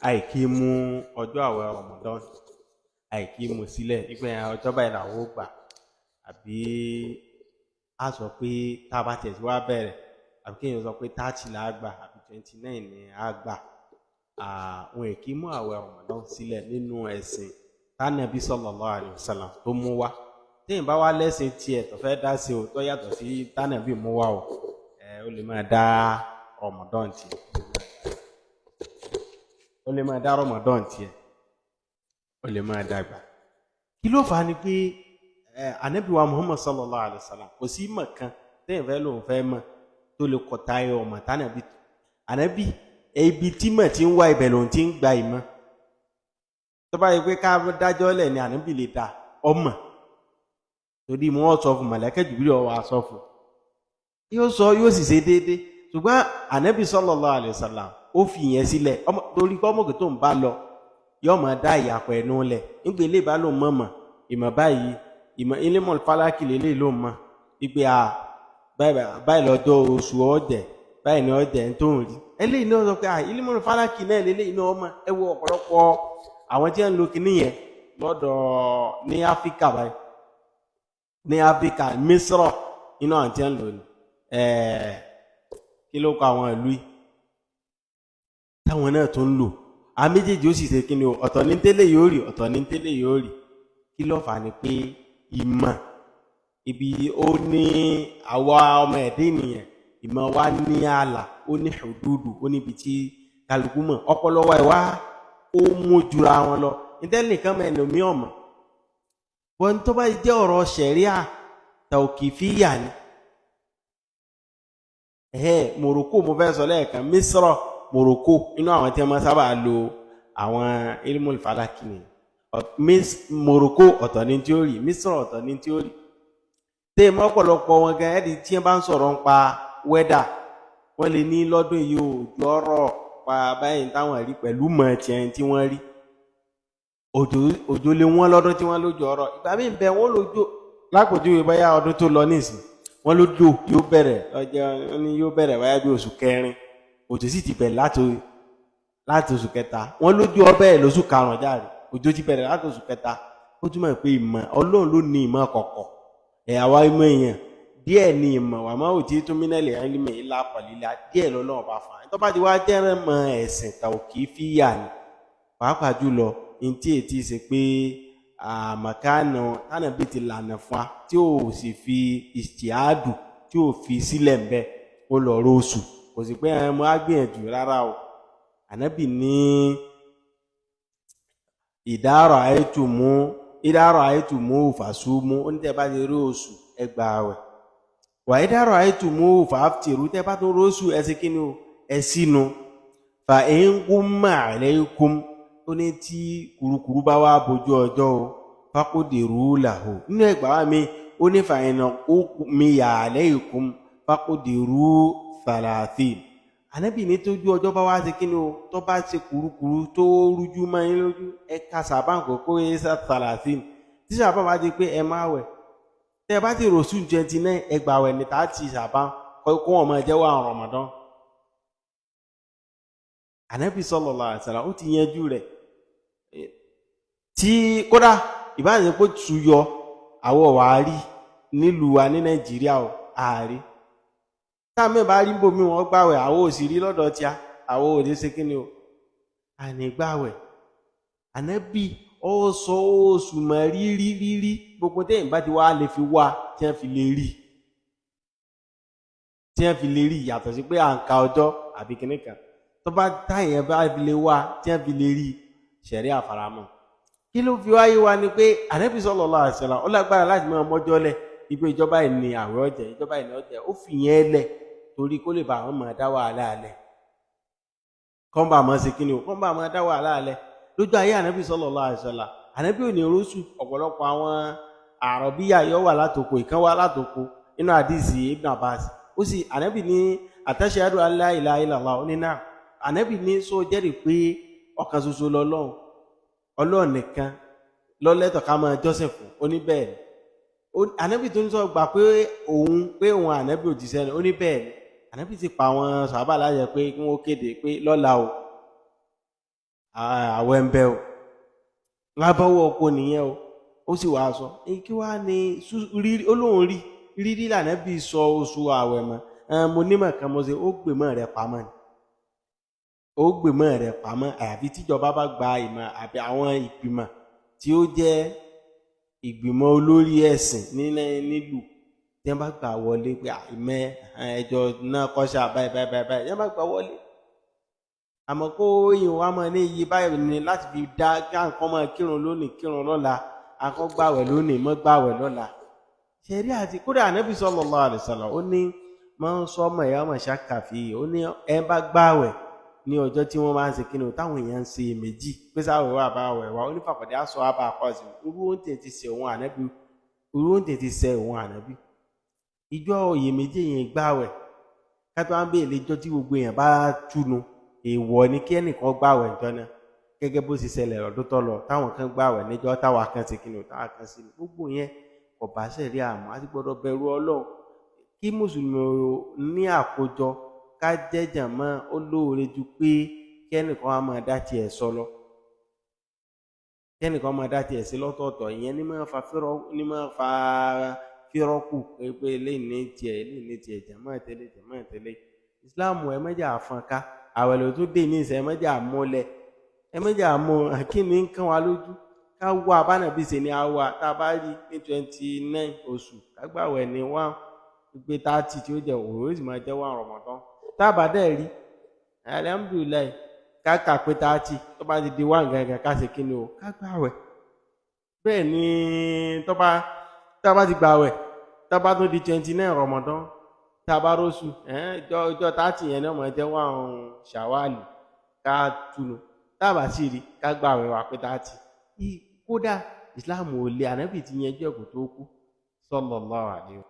àìkí mú ọjọ́ àwẹ̀ Ramadan àìkí mú sílẹ̀ nígbà ọjọ́ báyìí làwọn ó gbà àbí a sọ pé tá a bá tẹ̀ sí wá bẹ̀rẹ̀ àbí kéèyàn sọ pé 30 là á gbà àbí 29 ni á gbà àwọn èkí mú àwẹ̀ Ramadan sílẹ̀ nínú ẹ̀sìn tánàbí sallallahu alaihi wasallam tó mú wá téèyàn bá wá lẹ́sìn tiẹ̀ tó fẹ́ dá sí o tó yàtọ̀ sí tánàbí mú wá o ó lè máa dá Ramadan tiẹ̀ ó lè máa dá Ramadan tiẹ̀ ó lè máa dàgbà kí ló fà á ni pé ànábì wa Muhammad sallallahu alaihi wasallam kò sí ìmọ̀ kan téèyàn fẹ́ lòun fẹ́ mọ̀ tó lè kọ̀tà ẹ̀ ọmọ tánàbí ànábì ibi tí mọ̀ tí ń wá ibẹ̀ lòun ti ń gba ìmọ̀ tó bá yẹ pé ká dájọ́ lẹ̀ ni ànábì lè dá ọmọ torí mo wọ́n sọ fún mọ̀lẹ́kẹ́ jùbílì ọwọ́ aṣọ fún yóò sọ yóò sì ṣe déédéé ṣùgbọ́n ànábì sallallahu alaihi wasallam ó fi ìyẹn sílẹ̀ torí pé ọmọkè tó ń bá lọ yóò máa dá ìyàpọ̀ ẹnu lẹ̀ nígbà ilé ìbá ló mọ̀ ìmọ̀ báyìí ìmọ̀ ilé mọ̀ fálákì lélẹ̀ ló mọ̀ ìgbé báyìí lọ́jọ́ oṣù ọ̀dẹ̀ báyìí ni ọ̀dẹ̀ ń tó ń rí eléyìí náà sọ pé ilé mọ̀ fálákì náà lélẹ̀ náà ọmọ ẹ wo ọ̀pọ̀lọpọ̀ àwọn tí wọ́n ń lo kinní yẹn lọ́dọ̀ ní Áfíríkà báyìí ní Áfíríkà Mísírọ̀ iná àti ẹ̀ ń lò ní kí ló kọ àwọn ìlú yìí táwọn náà tó ń lò a méjèèjì ó sì ṣe kí ni ọ̀tọ̀ ní tẹ́lẹ̀ yóò rí ọ̀tọ̀ ní tẹ́lẹ̀ yóò rí kí ló fà ní pé ìmọ̀ ibi ó ní àwa ọmọ ẹ̀dẹ́ ènìyàn ìmọ̀ wa ní ààlà ó ní hududu ó níbi tí kálukú mọ̀ ọpọlọ wa ìwá ó mú jura wọn lọ nítẹ́lẹ̀ nìkan mọ̀ ẹ̀nà mi ọ̀mọ̀ bọ́n tó bá jẹ́ ọ̀rọ̀ ṣẹ̀ríà tawqifiyya ni Morocco mo fẹ́ sọ lẹ́ẹ̀kan Misra Morocco inú àwọn tí wọ́n sábà lo àwọn ilmul falaki ni Morocco ọ̀tọ̀ ní tí ó rí Misra ọ̀tọ̀ ní tí ó rí tẹ́ mọ́ ọ̀pọ̀lọpọ̀ wọn gan ẹ́dì tí wọ́n bá ń sọ̀rọ̀ ń pa wẹ́dà wọ́n lè ní lọ́dún yìí òjò ọ̀rọ̀ pa báyìí táwọn rí pẹ̀lú mọ̀ tiẹ̀ tí wọ́n rí òjò lé wọ́n lọ́dún tí wọ́n lójò ọ̀rọ̀ ìgbà míì bẹ wọ́n lójò lápòjúwe báyà ọdún tó lọ nísìn wọ́n lójò yóò bẹ̀rẹ̀ ọjọ́ ní yóò bẹ̀rẹ̀ wáyà bí oṣù kẹrin òjò sì ti bẹ̀rẹ̀ láti oṣù kẹta wọ́n lójú ọbẹ̀ lóṣù karùn-ún járe òjò ti bẹ̀rẹ̀ láti oṣù kẹta ó túmọ̀ pé ìmọ̀ Ọlọ́run ló ní ìmọ̀ kọ̀kọ̀ àwa ìmọ̀ èèyàn díẹ̀ ní ìmọ̀ wà máa ò tí tún mínẹ́lì ẹ̀rílẹ̀ ìlà pọ̀lílà díẹ̀ lọ́lọ́run bá fà á tó bá ti wá jẹ́rẹ̀ mọ ẹ̀sìn tawqifiyya ni pàápàá jùlọ ní tí ètí ṣe pé àmọ̀kánà tánàbí ti lànà fún wa tí ò sì fi ìṣìádù tí ò fi sílẹ̀ ń bẹ ó lọ róṣù kò sì pé ẹran mọ́ á gbìyànjú rárá o ànábì ní ìdárọ̀ àìtùmú fàṣúmú ó ní tẹ́ bá ti rí oṣù ẹ gbà àwẹ̀ wà ìdárọ̀ àìtùmú fàáfìtìrú tẹ́ bá tó róṣù ẹ sí kíni o ẹ sínú fa ingumma alaykum ó ní tí kùrukùru bá wá bójú ọjọ́ o faqdiru lahu nínú ẹgbà wá mi ó ní fa in ummiya alaykum faqdiru 30 ànábì ní tójú ọjọ́ bá wá sí kíni o tó bá ṣe kùrukùru tó rújú mọ́ yín lójú ẹ ka sàbáǹkò kó yẹ 30 tí sàbá bá di pé ẹ máa wẹ̀ tẹ́ bá ti rọ̀ṣù 29 ẹgbà wẹ̀ ní 30 sàbá kó wọn máa jẹ́wọ́ àwọn Ramadan ànábì sallallahu alaihi wasallam ó ti yanjú rẹ̀ tí kódà ìbáṣe pé tuyọ àwọ̀ wà á rí nílùú wa ní Nàìjíríà ò ààrí táàmì bá rí bòmí wọn gbàwẹ̀ àwọ̀ òsì rí lọ́dọ̀ tí àwọ̀ òdí ṣe kí ni o àní gbàwẹ̀ ànábì ó sọ oṣù mọ̀ rírí gbogbo tẹ́yìn bá ti wá lè fi wá tí wọ́n fi lè rí yàtọ̀ sí pé à ń ka ọjọ́ àbí kìnnìkan tó bá táyẹ̀ bá fi lè wá tí wọ́n fi lè rí ṣẹ̀rí àfaramọ́ kí ló fi wáyé wa ni pé ànábì sallallahu alaihi wasallam ó lágbára láti mọ́ ọmọjọ́ lẹ̀ ipé ìjọba ìní àwẹ̀ ọjẹ́ ìjọba ìní ọjẹ́ ó fi yẹn lẹ̀ torí kó lè bá àwọn mọ̀ dá wàhálà alẹ̀ kọ́ńbà mọ́ sí kí ni o kọ́ńbà mọ́ dá wàhálà alẹ̀ lójú ayé ànábì sallallahu alaihi wasallam ànábì ò ní oróṣù ọ̀pọ̀lọpọ̀ àwọn àrọ̀bíyà yọ wà látòkò ìkan wà látòkò nínú àdìsí Ibn Abbas ó sì ànábì ní atashhadu an la ilaha illallah ó ní náà ànábì ní sọ jẹ́rìí pé ọ̀kan ṣoṣo Ọlọ́run nìkan lọ́lẹ́tọ̀ ká máa jọ́sìn fún oníbẹ̀ẹ̀ ni ànábì tó ń sọ gbà pé òun ànábì òjíṣẹ́ ni oníbẹ̀ẹ̀ ni ànábì ti pa àwọn sàhábà láṣẹ pé kí wọ́n kéde pé lọ́la o àwẹ̀ ń bẹ o lábọ́wọ́ ọkọ nìyẹn o ó sì wàá sọ kí wàá ní olóhùn rírí l'Ànábì sọ oṣù àwẹ̀ mọ́ mo nímọ̀ kan mo ṣe ó gbèmọ̀ rẹ̀ pamọ́ ni ó gbèmọ̀ rẹ̀ pamọ́ àyàfi tíjọba bá gba ìmọ̀ àbí àwọn ìgbìmọ̀ tí ó jẹ́ ìgbìmọ̀ olórí ẹ̀sìn nílùú tí wọ́n bá gbà wọlé pé ìmọ̀ ẹjọ́ náà kọ́ṣà báyìí wọ́n bá gbà wọlé àmọ́ kó èèyàn wá mọ́ ní iye báyìí ni láti fi dá káàkọ́ mọ́ kírun lónìí kírun lọ́la akọ́ gbàwẹ̀ lónìí mọ́ gbàwẹ̀ lọ́la ṣẹ̀rí àti kódà Ànábì sallallahu alaihi wasallam ó ní máa ń sọ ọmọ ẹ̀yà ọmọ ṣàkàfì ó ní ẹ bá gbàwẹ̀ ní ọjọ́ tí wọ́n máa ń ṣe kíni táwọn èèyàn ń ṣe méjì pé sáwẹ̀ wà bá wẹ̀ wá onífàkọ̀dé aṣọ àbá àkọsí irú oúnjẹ ti ṣe òun Ànábì ìjọ iyèméjì yẹn gbàwẹ̀ kátó wá ń béèrè ìjọ tí gbogbo èèyàn bá túnu èèwọ̀ ni kí ẹnìkan gbàwẹ̀ ìjọ náà gẹ́gẹ́ bó ṣe ṣẹlẹ̀ lọ́dún tó lọ táwọn kan gbàwẹ̀ níjọ́ táwa kan ṣe kíni táwa kan sí gbogbo yẹn kò bá ṣẹ̀rí àmọ́ àti gbọ́dọ̀ bẹ̀rù Ọlọ́run kí mùsùlùmí ní àkójọ ká jẹ́jà mọ́ ó lóore ju pé kẹ́nìkan á máa dá tiẹ̀ sọ lọ kẹ́nìkan máa dá tiẹ̀ sí lọ́tọ̀ọ̀tọ̀ ìyẹn ní máa fa fírọ́kù pé eléyìí ní tiẹ̀ jàmáà tẹ́lẹ̀ ìsìláàmù ẹ mẹ́jà àfọ̀nká àwẹ̀lẹ̀ tó dé ní ìsẹ̀ ẹ mẹ́jà àmúlẹ̀ ẹ mẹ́jà àmú àkíní ń kán wa lójú ká wá abánàbí ṣe ni a wà tá a bá rí ní 29 oṣù kágbàwẹ̀ ní 1 gbé 30 tí ó jẹ́ òwúrò sì máa jẹ́ 1 Ramadan tábà dẹ̀ rí alhamdulillah káàkà pé 30 tó bá ti di 1 gangan ká ṣe kíni o ká gbàwẹ̀ bẹ́ẹ̀ ni tó bá ti gbàwẹ̀ tó bá tó di 29 Ramadan tá bá róṣù ìjọ 30 yẹn náà máa jẹ́ 1 Ṣàwálì ká túnú tábà sì rí ká gbàwẹ̀ wà pé 30 kódà Islam ò lè Ànábì ti yẹn jẹ́ kò tó kú sallallahu alaihi